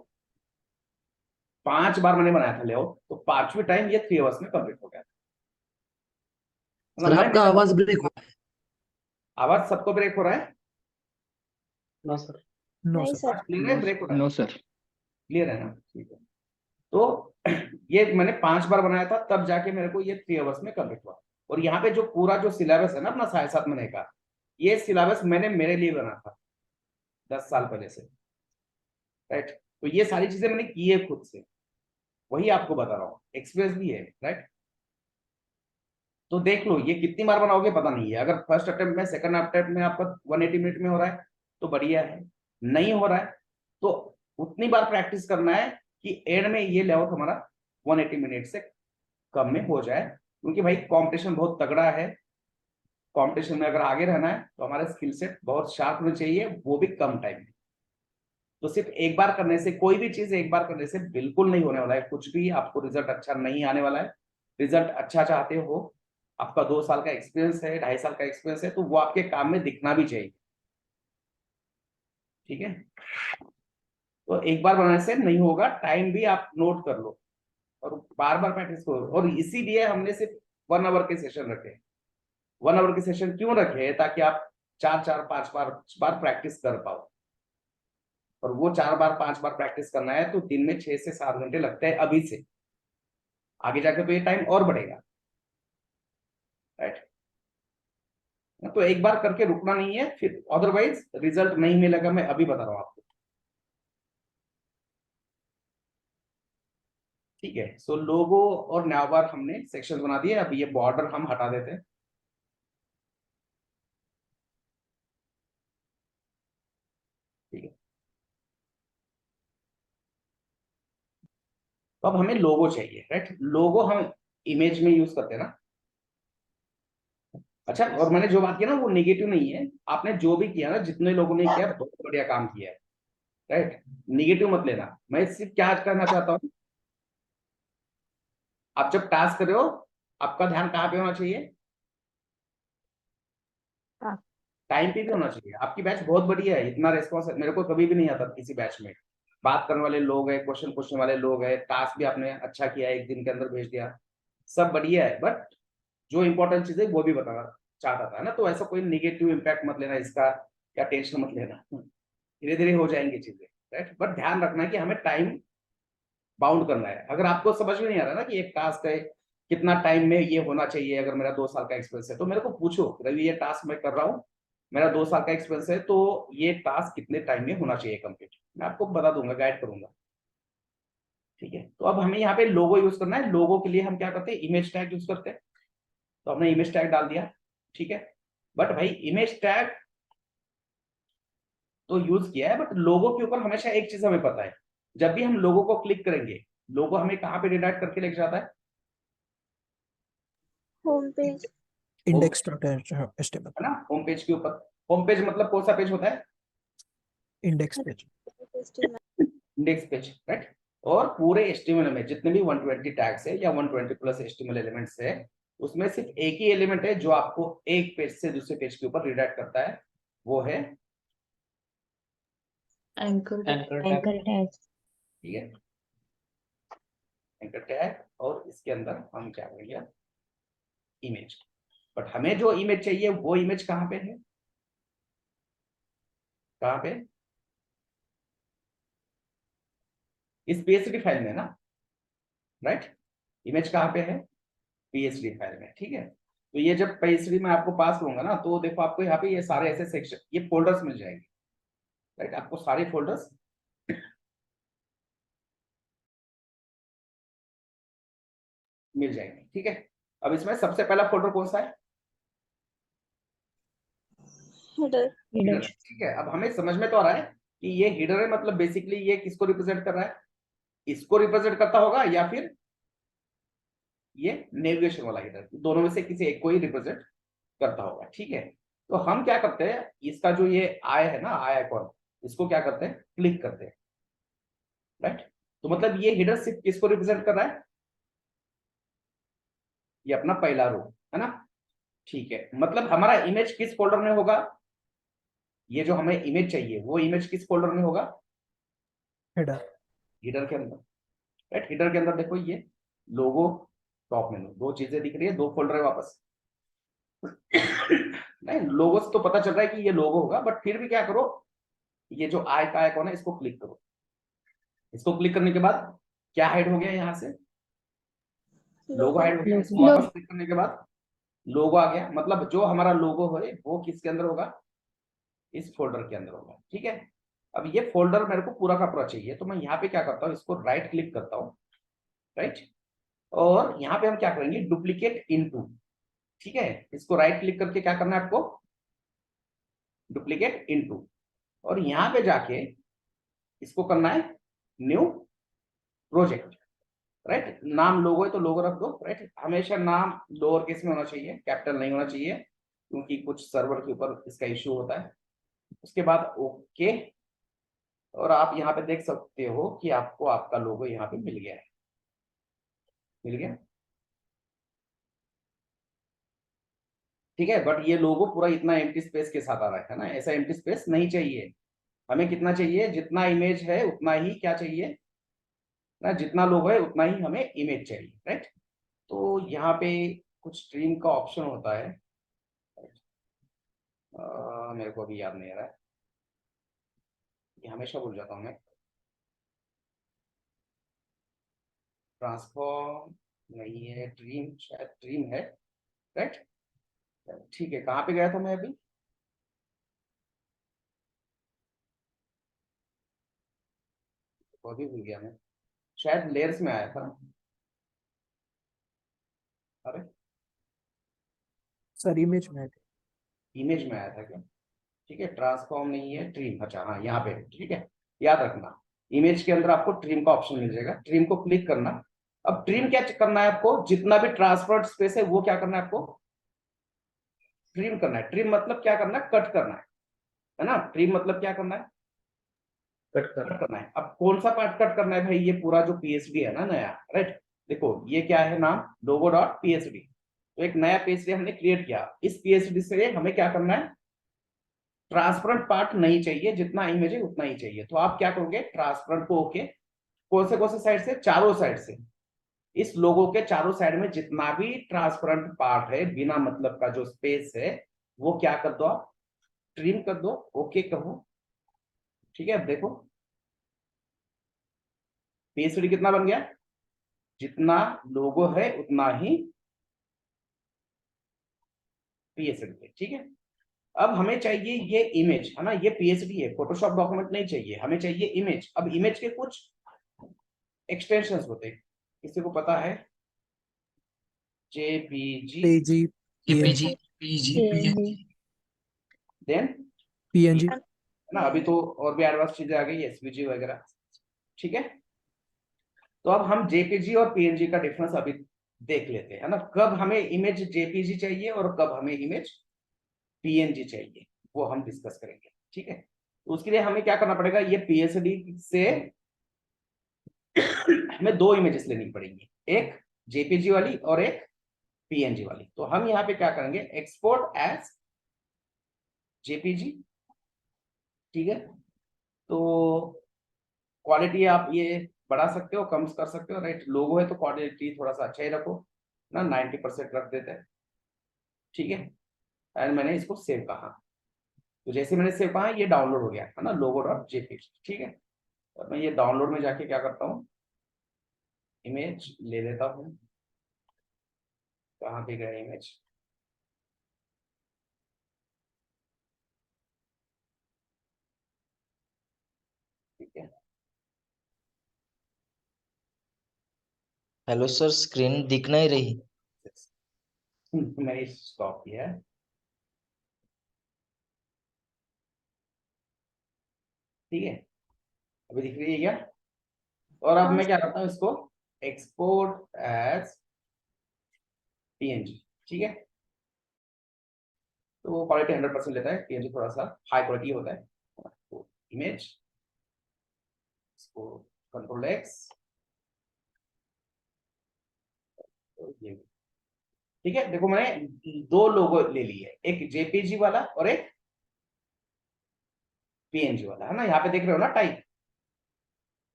5 बार मैंने बनाया था लेआउट, तो 5वीं टाइम ये 3 आवर्स में कंप्लीट हो गया। सर आपका आवाज ब्रेक हो रहा है। आवाज सबको ब्रेक हो रहा है? No, sir. नो नहीं सर सर. क्लियर है? ब्रेक हो रहा है? No sir. क्लियर है ना? ठीक है। तो ये मैंने 5 बार बनाया था, तब जाके मेरे को ये 3 आवर्स में कंप्लीट हुआ। और यहाँ पे जो पूरा जो सिलेबस है ना अपना 7.5 महीने का, ये सिलेबस मैंने मेरे लिए बना था 10 साल पहले से, राइट। तो ये सारी चीजें मैंने की है खुद से, वही आपको बता रहा हूँ, एक्सपीरियंस भी है, राइट। तो देख लो ये कितनी बार बनाओगे पता नहीं है। अगर फर्स्ट अटेम्प्ट में, सेकंड अटेम्प्ट में आपका 180 मिनट में हो रहा है तो बढ़िया है, नहीं हो रहा है तो उतनी बार प्रैक्टिस करना है कि एंड में ये लेआउट हमारा 180 मिनट से कम में हो जाए। क्योंकि भाई कंपटीशन बहुत तगड़ा है, कंपटीशन में अगर आगे रहना है तो हमारे स्किल सेट बहुत शार्प होने चाहिए, वो भी कम टाइम में। तो सिर्फ एक बार करने से, कोई भी चीज एक बार करने से बिल्कुल नहीं होने वाला है, कुछ भी आपको रिजल्ट अच्छा नहीं आने वाला है। रिजल्ट अच्छा चाहते हो, आपका 2 साल का एक्सपीरियंस है, 2.5 साल का एक्सपीरियंस है, तो वो आपके काम में दिखना भी चाहिए, ठीक है। तो एक बार बनाने से नहीं होगा, टाइम भी आप नोट कर लो और बार बार प्रैक्टिस करो। और इसीलिए हमने सिर्फ 1 आवर के सेशन रखे। 1 आवर के सेशन क्यों रखे? ताकि आप 4-4, 5 बार प्रैक्टिस कर पाओ। और वो 4 बार 5 बार प्रैक्टिस करना है तो दिन में 6 से 7 घंटे लगते हैं अभी से, आगे जाके तो ये टाइम और बढ़ेगा, राइट। तो एक बार करके रुकना नहीं है, फिर अदरवाइज रिजल्ट नहीं मिलेगा, मैं अभी बता रहा हूं आपको, ठीक है। सो लोगो और नावबार हमने सेक्शन बना दिए, अब ये बॉर्डर हम हटा देते हैं, ठीक है। तो अब हमें लोगो चाहिए, राइट। लोगो हम इमेज में यूज करते हैं ना। अच्छा, और मैंने जो बात की ना वो नेगेटिव नहीं है, आपने जो भी किया ना, जितने लोगों ने किया बहुत बढ़िया काम किया है, राइट। नेगेटिव मत लेना। मैं सिर्फ क्या करना चाहता हूँ, आप जब टास्क कर रहे हो आपका ध्यान कहाँ पे होना चाहिए? टास्क। टाइम पे भी होना चाहिए। आपकी बैच बहुत बढ़िया है, इतना रेस्पॉन्स मेरे को कभी भी नहीं आता किसी बैच में। बात करने वाले लोग हैं, क्वेश्चन पूछने वाले लोग हैं, टास्क भी आपने अच्छा किया है, 1 दिन के अंदर भेज दिया, सब बढ़िया है। बट जो इंपॉर्टेंट चीज है वो भी बताना चाहता था ना, तो ऐसा कोई निगेटिव इम्पैक्ट मत लेना इसका, या टेंशन मत लेना, धीरे धीरे हो जाएंगी चीजें, राइट। बट ध्यान रखना है कि हमें टाइम बाउंड करना है। अगर आपको समझ में नहीं आ रहा ना कि एक टास्क है कितना टाइम में ये होना चाहिए, अगर मेरा 2 साल का एक्सपीरियंस है तो मेरे को पूछो, रवि ये टास्क मैं कर रहा हूँ, मेरा 2 साल का एक्सपीरियंस है, तो ये टास्क कितने टाइम में होना चाहिए कंप्लीट, मैं आपको बता दूंगा, गाइड करूंगा, ठीक है। तो अब हमें यहाँ पे लोगो यूज करना है। लोगो के लिए हम क्या करते हैं, इमेज टैग यूज करते हैं, तो हमने इमेज टैग डाल दिया, ठीक है। बट भाई इमेज टैग तो यूज किया है, बट लोगो के ऊपर हमेशा एक चीज हमें पता है, जब भी हम लोगो को क्लिक करेंगे, लोगो हमें कहाँ पे रिडायरेक्ट करके लेके जाता है, home page, Index dot HTML. है ना, होम पेज के ऊपर। होम पेज मतलब कौन सा पेज होता है, Index page. Index page, right. और पूरे HTML में जितने भी 120 टैग्स है या 120 प्लस HTML एलिमेंट्स है, उसमें सिर्फ एक ही एलिमेंट है जो आपको एक पेज से दूसरे पेज के ऊपर रिडायरेक्ट करता है, वो है एंकर टैग, ठीक है, एंकर टैग। और इसके अंदर हम क्या करेंगे, इमेज। बट हमें जो इमेज चाहिए वो इमेज कहाँ पे है, कहाँ पे, इस PSD फाइल में ना, राइट। इमेज कहाँ पे है, PSD फाइल में, ठीक है। तो ये जब PSD में आपको पास करूंगा ना, तो देखो आपको यहाँ पे ये सारे ऐसे सेक्शन, ये फोल्डर्स मिल जाएंगे, राइट। आपको सारे फोल्डर्स मिल जाएंगे, ठीक है। अब इसमें सबसे पहला फोल्डर कौन सा है, हेडर, हेडर, ठीक है। अब हमें समझ में तो आ रहा है कि ये हेडर है, मतलब बेसिकली ये किसको रिप्रेजेंट कर रहा है, इसको रिप्रेजेंट करता होगा या फिर ये नेविगेशन वाला हेडर, दोनों में से किसी एक को ही रिप्रेजेंट करता होगा, ठीक है। तो हम क्या करते हैं, इसका जो ये आई है ना, आई आइकॉन, इसको क्या करते हैं, क्लिक करते हैं, राइट। तो मतलब ये हेडर सिर्फ किसको रिप्रेजेंट कर रहा है, ये अपना पहला रो है ना, ठीक है। मतलब हमारा इमेज किस फोल्डर में होगा, ये जो हमें इमेज चाहिए वो इमेज किस फोल्डर में होगा, Header. हेडर के अंदर, राइट। हेडर के अंदर देखो ये लोगो, टॉप मेनू, 2 चीजें दिख रही है, 2 फोल्डर है वापस। नहीं, लोगो से तो पता चल रहा है कि ये लोगो होगा, बट फिर भी क्या करो, ये जो आई का आइकॉन है इसको क्लिक करो। इसको क्लिक करने के बाद क्या हाइड हो गया, यहाँ से लोगो हाइड हो गया। इसको वापस क्लिक करने के बाद लोगो आ गया, मतलब जो हमारा लोगो है वो किसके अंदर होगा, इस फोल्डर के अंदर होगा, ठीक है। अब ये फोल्डर मेरे को पूरा का पूरा चाहिए, तो मैं यहाँ पे क्या करता हूँ, इसको राइट क्लिक करता हूँ, राइट। और यहाँ पे हम क्या करेंगे, डुप्लीकेट इनटू, ठीक है। इसको राइट क्लिक करके क्या करना है आपको, डुप्लीकेट इनटू, और यहाँ पे जाके इसको करना है न्यू प्रोजेक्ट, राइट। नाम लोगो है तो लोगो रख दो, राइट। हमेशा नाम लोअर केस में होना चाहिए, कैपिटल नहीं होना चाहिए, क्योंकि कुछ सर्वर के ऊपर इसका इश्यू होता है। उसके बाद ओके, और आप यहाँ पे देख सकते हो कि आपको आपका लोगो यहाँ पे मिल गया है, मिल गया, ठीक है। बट ये लोगो पूरा इतना एम्प्टी स्पेस के साथ आ रहा है ना, ऐसा एम्प्टी स्पेस नहीं चाहिए। हमें कितना चाहिए, जितना इमेज है उतना ही क्या चाहिए ना, जितना लोगो है उतना ही हमें इमेज चाहिए, राइट। तो यहाँ पे कुछ स्ट्रीम का ऑप्शन होता है, मेरे को अभी याद नहीं आ रहा है, ये हमेशा भूल जाता हूँ मैं। ट्रांसफॉर्म नहीं है, ड्रीम, शायद ड्रीम है, राइट। ठीक है, कहाँ पे गया था मैं अभी, वो भी भूल गया मैं, शायद लेयर्स में आया था। अरे Sir, image में इमेज में आया था क्या, ठीक है। ट्रांसफॉर्म नहीं है, ट्रिम, अच्छा हाँ यहाँ पे, ठीक है। याद रखना, इमेज के अंदर आपको ट्रिम का ऑप्शन मिल जाएगा, ट्रिम को क्लिक करना। अब ट्रिम क्या करना है आपको, जितना भी ट्रांसफर्ड स्पेस है वो क्या करना है आपको, ट्रिम करना है। ट्रिम मतलब क्या करना है, कट करना है ना। ट्रिम मतलब क्या करना है, कट करना है। अब कौन सा पार्ट कट करना है भाई, ये पूरा जो PSD है ना नया, राइट। देखो ये क्या है नाम, logo.psd। तो एक नया PSD हमने क्रिएट किया, इस PSD से हमें क्या करना है, ट्रांसपेरेंट पार्ट नहीं चाहिए, जितना इमेज है उतना ही चाहिए। तो आप क्या करोगे, ट्रांसपेरेंट को ओके, कौन से साइड से, चारों साइड से, इस लोगो के चारों साइड में जितना भी ट्रांसपेरेंट पार्ट है, बिना मतलब का जो स्पेस है, वो क्या कर दो आप, ट्रिम कर दो, ओके कहो। ठीक है, अब देखो पीएसडी कितना बन गया, जितना लोगो है उतना ही पीएसडी है। ठीक है, अब हमें चाहिए ये इमेज, है ना, ये पीएसडी है, फोटोशॉप डॉक्यूमेंट नहीं चाहिए, हमें चाहिए इमेज। अब इमेज के कुछ एक्सटेंशंस होते हैं, किसी को पता है, JPG, PG, PNG, PNG then PNG. है ना, अभी तो और भी एडवांस चीजें आ गई, एसवीजी वगैरह। ठीक है, तो अब हम जेपीजी और पीएनजी का डिफरेंस अभी देख लेते हैं, है ना, कब हमें इमेज जेपीजी चाहिए और कब हमें इमेज पीएनजी चाहिए, वो हम डिस्कस करेंगे। ठीक है, तो उसके लिए हमें क्या करना पड़ेगा, ये पीएसडी से हमें दो इमेजेस लेनी पड़ेंगी, एक जेपीजी वाली और एक पीएनजी वाली। तो हम यहाँ पे क्या करेंगे, एक्सपोर्ट एज जेपीजी। ठीक है, तो क्वालिटी आप ये बढ़ा सकते हो, कम कर सकते हो, राइट। लोगो है तो क्वालिटी थोड़ा सा अच्छा ही रखो ना, 90% रख देते हैं। ठीक है, एंड मैंने इसको सेव कहा, तो जैसे मैंने सेव कहा ये डाउनलोड हो गया, है ना, logo.jpg। ठीक है, और मैं ये डाउनलोड में जाके क्या करता हूँ, इमेज ले लेता हूँ, कहाँ पे गया इमेज, ठीक है, हेलो सर, स्क्रीन दिख नहीं रही। मैंने स्टॉप किया है। ठीक है, अभी दिख रही है क्या, और अब मैं क्या करता हूँ, इसको एक्सपोर्ट एज पीएनजी। ठीक है, तो वो क्वालिटी 100% लेता है, पीएनजी थोड़ा सा हाई क्वालिटी होता है। तो इमेज, इसको कंट्रोल एक्स, तो ये, ठीक है, देखो मैंने दो लोगो ले लिए, एक जेपीजी वाला और एक पीएनजी वाला, है ना, यहाँ पे देख रहे हो ना type,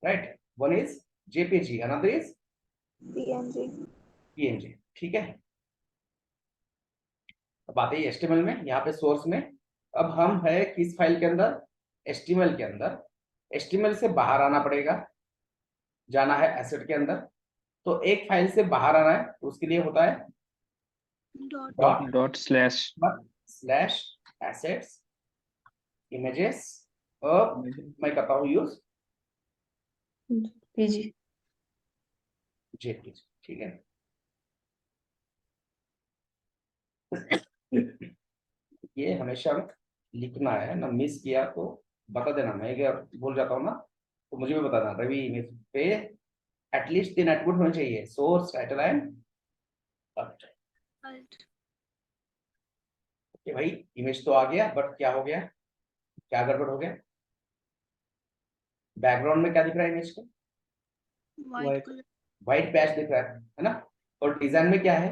right, one is JPG, another is PNG PNG. ठीक है, अब आते हैं एचटीएमएल में, यहाँ पे सोर्स में, अब हम है किस फाइल के अंदर, एचटीएमएल के अंदर। एचटीएमएल से बाहर आना पड़ेगा, जाना है एसेट के अंदर। तो एक फाइल से बाहर आना है, तो उसके लिए होता है dot slash slash assets images, अब मैं करता हूँ यूज पीजी। जेपीजी। ठीक है, ये हमेशा लिखना है ना, मिस किया तो बता देना, मैं अगर भूल जाता हूँ ना तो मुझे भी बताना। रवि इमेज पे एटलीस्ट 3 एट्रीब्यूट होने चाहिए, source, title and alt. Okay भाई, इमेज तो आ गया, बट क्या हो गया, क्या गड़बड़ हो गया, बैकग्राउंड में क्या दिख रहा है इमेज के, व्हाइट पैच दिख रहा है ना, और डिजाइन में क्या है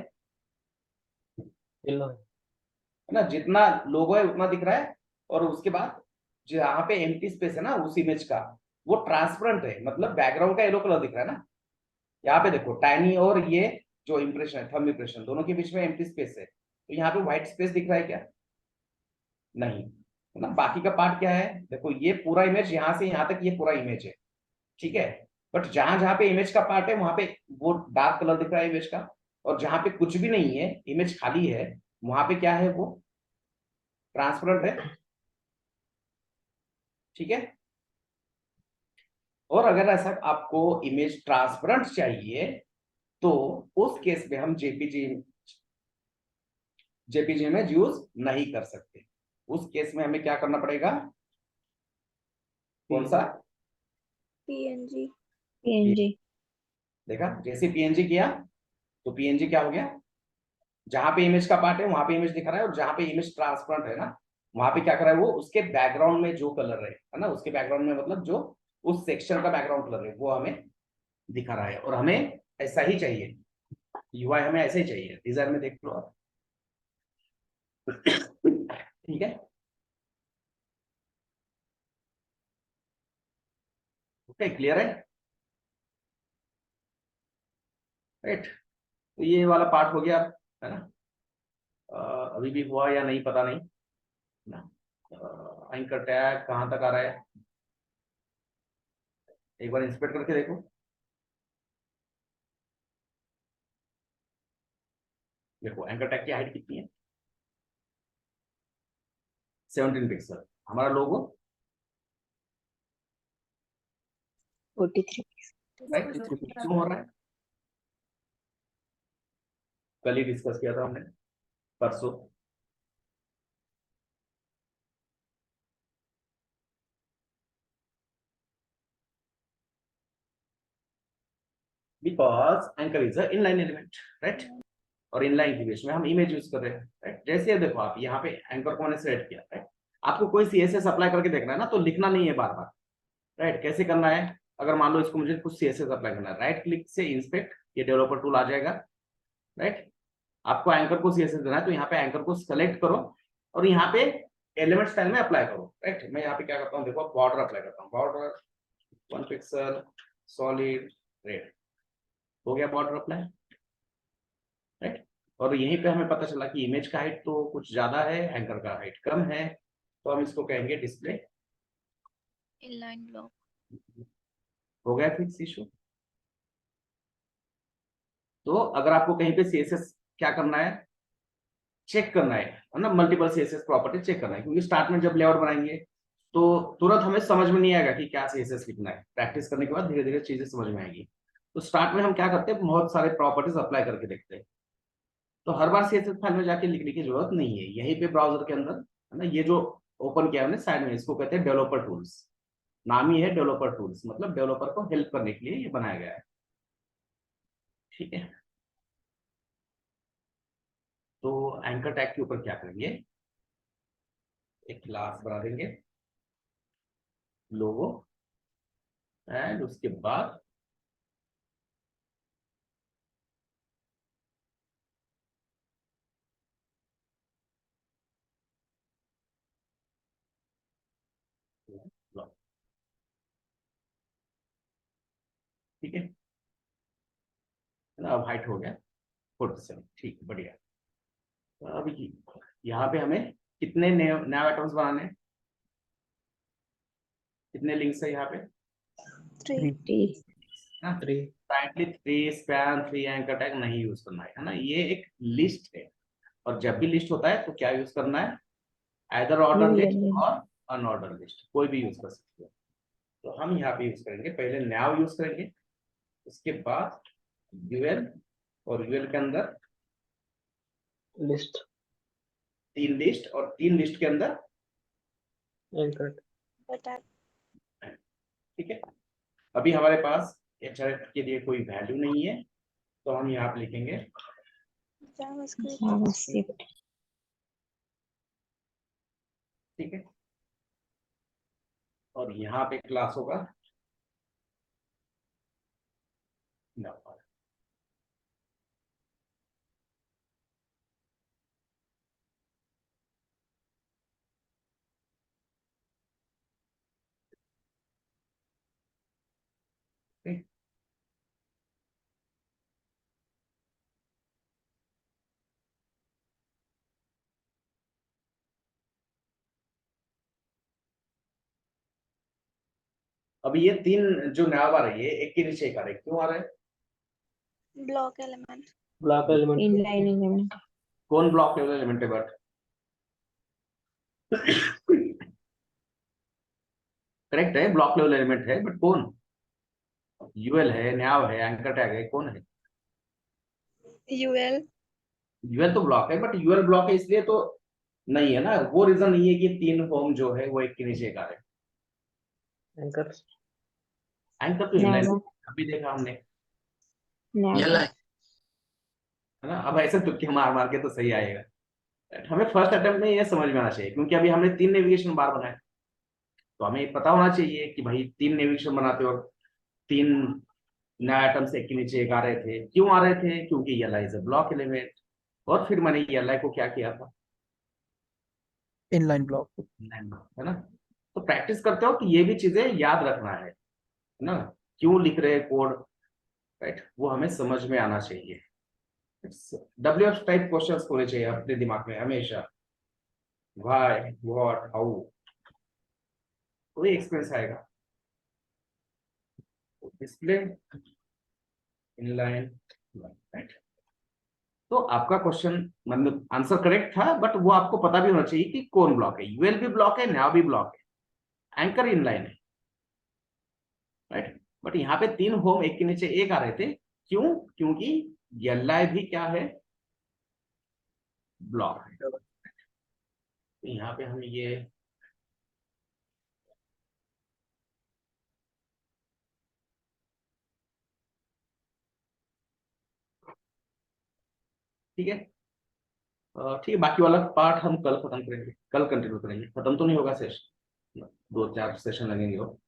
ना, जितना लोगो है उतना दिख रहा है, और उसके बाद जहाँ पे एम्प्टी स्पेस है ना उस इमेज का, वो ट्रांसपेरेंट है, मतलब बैकग्राउंड का येलो कलर दिख रहा है ना। यहाँ पे देखो टाइनी और ये जो इंप्रेशन है, थंब इंप्रेशन, दोनों के बीच में एम्प्टी स्पेस है, तो यहाँ पे व्हाइट स्पेस दिख रहा है क्या, नहीं, है ना। बाकी का पार्ट क्या है, देखो ये पूरा इमेज यहाँ से यहाँ तक ये पूरा इमेज है। ठीक है, बट जहां जहां पे इमेज का पार्ट है वहां पे वो डार्क कलर दिख रहा है इमेज का, और जहां पे कुछ भी नहीं है, इमेज खाली है, वहां पे क्या है, वो ट्रांसपेरेंट है। ठीक है, और अगर ऐसा आपको इमेज ट्रांसपेरेंट चाहिए तो उस केस में हम जेपीजी में यूज नहीं कर सकते। उस केस में हमें क्या करना पड़ेगा, कौन सा, PNG पीएनजी। देखा, जैसे पीएनजी किया तो पीएनजी क्या हो गया, जहां पे इमेज का पार्ट है वहां पे इमेज दिखा रहा है, और जहां पे इमेज ट्रांसपेरेंट है ना वहां पे क्या कर रहा है, वो उसके बैकग्राउंड में जो कलर है ना, उसके बैकग्राउंड में मतलब जो उस सेक्शन का बैकग्राउंड कलर है वो हमें दिखा रहा है, और हमें ऐसा ही चाहिए, यूआई हमें ऐसे ही चाहिए, डिजाइन में देख लो आप। ठीक है, अब देखो, अब मैं क्या करता हूँ, इसको एक्सपोर्ट एज पीएनजी, ठीक है, अब मैं क्या करूंगा, इसको एक्सपोर्ट एज पीएनजी, ठीक है, अब मैं क्या करूंगा, इसको एक्सपोर्ट एज पीएनजी, ठीक है, ओके, क्लियर है? राइट, तो ये वाला पार्ट हो गया, है ना? अभी भी हुआ या नहीं पता नहीं ना। एंकर टैग कहाँ तक आ रहा है, एक बार इंस्पेक्ट करके देखो। देखो एंकर टैग की हाइट कितनी है, 17 पिक्सल। हमारा लोगो 43 राइट, क्यों हो रहा है? कल ही डिस्कस किया था हमने, परसों। Because anchor is a inline element, right? और इनलाइन के बीच में हम इमेज यूज कर रहे हैं, राइट? जैसे देखो आप यहाँ पे एंकर को मैंने सेलेक्ट किया, राइट? आपको कोई सीएसएस अप्लाई करके देखना है ना, तो लिखना नहीं है बार बार, राइट? कैसे करना है, अगर मान लो इसको मुझे कुछ सीएसएस अप्लाई करना है, राइट क्लिक से इंस्पेक्ट, ये डेवलपर टूल आ जाएगा, राइट? आपको एंकर को सीएसएस देना है, तो यहाँ पे एंकर को सेलेक्ट करो और यहाँ पे एलिमेंट स्टाइल में अप्लाई करो, राइट? मैं यहाँ पे क्या करता हूँ, देखो बॉर्डर अप्लाई करता हूँ, बॉर्डर 1 पिक्सल सॉलिड रेड, हो गया बॉर्डर अप्लाई, राइट? और यहीं पे हमें पता चला कि इमेज का हाइट तो कुछ ज्यादा है, एंकर का हाइट कम है, तो हम इसको कहेंगे डिस्प्ले इनलाइन ब्लॉक। हो गया फिक्स इशू। तो अगर आपको कहीं पे सीएसएस क्या करना है, चेक करना है ना, मल्टीपल सीएसएस प्रॉपर्टी चेक करना है, क्योंकि स्टार्ट में जब लेआउट बनाएंगे तो तुरंत हमें समझ में नहीं आएगा कि क्या सीएसएस लिखना है। प्रैक्टिस करने के बाद धीरे धीरे चीजें समझ में आएगी। तो स्टार्ट में हम क्या करते हैं, बहुत सारे प्रॉपर्टीज अप्लाई करके देखते हैं। तो हर बार सीएसएस फाइल में जाके लिखने की जरूरत नहीं है, यहीं पे ब्राउजर के अंदर, है ना, ये जो ओपन किया हमने साइड में, इसको कहते हैं डेवलपर टूल्स। नाम ही है डेवलपर टूल्स, मतलब डेवलपर को हेल्प करने के लिए ये बनाया गया है, ठीक है? तो एंकर टैग के ऊपर क्या करेंगे, एक क्लास बना देंगे लोगो, एंड उसके बाद ठीक है ना, अब हाइट हो गया 47, ठीक है, बढ़िया। तो अभी यहाँ पे हमें कितने नए आइटम्स बनाने हैं, कितने लिंक्स है यहाँ पे, 3 ना? 3 स्पैन 3 एंकर टैग नहीं यूज करना है ना, ये एक लिस्ट है। और जब भी लिस्ट होता है तो क्या यूज करना है, आइदर ऑर्डर लिस्ट और अनऑर्डर लिस्ट, कोई भी यूज कर सकते हो। तो हम यहाँ पे यूज करेंगे, पहले नैव यूज करेंगे, उसके बाद यूएल, और यूएल के अंदर लिस्ट 3 लिस्ट, और 3 लिस्ट के अंदर एंकर बता ठीक है। अभी हमारे पास एचआरएफ के लिए कोई वैल्यू नहीं है, तो हम यहाँ पे लिखेंगे जावास्क्रिप्ट। ठीक है, और यहाँ पे क्लास होगा नंबर, ठीक? अभी ये 3 जो नैव आ रही है, एक के नीचे एक आ रही है, क्यों आ रहा है? Block element. Block element inline element कौन ब्लॉक लेवल एलिमेंट है, बट करेक्ट है, ब्लॉक लेवल एलिमेंट है, बट कौन? यूएल है, नैव है, एंकर टैग है, कौन है? यूएल। यूएल तो ब्लॉक है, बट यूएल ब्लॉक है इसलिए तो नहीं है ना, वो रीजन नहीं है कि 3 होम जो है वो एक के नीचे एक आ रहे हैं। एंकर एंकर तो इनलाइन नैव अभी देखा हमने, नैव है ना? अब ऐसे तुक्के मार मार के तो सही आएगा। हमें फर्स्ट अटेम्प्ट में ये समझ में आना चाहिए, क्योंकि अभी हमने 3 नेविगेशन बार बनाए, तो हमें पता होना चाहिए कि भाई 3 नेविगेशन बनाते और 3 नए आइटम्स एक के नीचे एक आ रहे थे, क्यों आ रहे थे? क्योंकि ये L is a block element. और फिर मैंने ये एल को क्या किया था, इनलाइन ब्लॉक। है ना? तो प्रैक्टिस करते हो कि ये भी चीजें याद रखना है, ना, क्यों लिख रहे हैं कोड, राइट, वो हमें समझ में आना चाहिए। WH टाइप क्वेश्चंस होने चाहिए अपने दिमाग में हमेशा, व्हाई, व्हाट, हाउ, तो एक्सपीरियंस आएगा। Display inline, right. तो आपका क्वेश्चन मतलब आंसर करेक्ट था, बट वो आपको पता भी होना चाहिए कि कौन ब्लॉक है, यूएल भी ब्लॉक है, नाव भी ब्लॉक है, एंकर इनलाइन है, राइट। बट यहाँ पे 3 होम एक के नीचे एक आ रहे थे, क्यों? क्योंकि एलआई भी क्या है, ब्लॉक है। तो यहाँ पे हम ये ठीक है, ठीक है, बाकी वाला पार्ट हम कल खत्म करेंगे, कल कंटिन्यू करेंगे, खत्म तो नहीं होगा सेशन, 2-4 सेशन लगेंगे वो।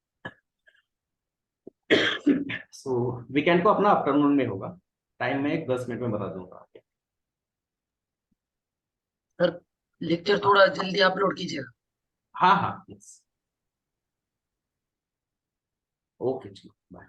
सो वीकेंड को अपना आफ्टरनून में होगा, टाइम में 10 मिनट में बता दूंगा। सर लेक्चर थोड़ा जल्दी अपलोड कीजिएगा। हाँ हाँ, यस, ओके जी, बाय।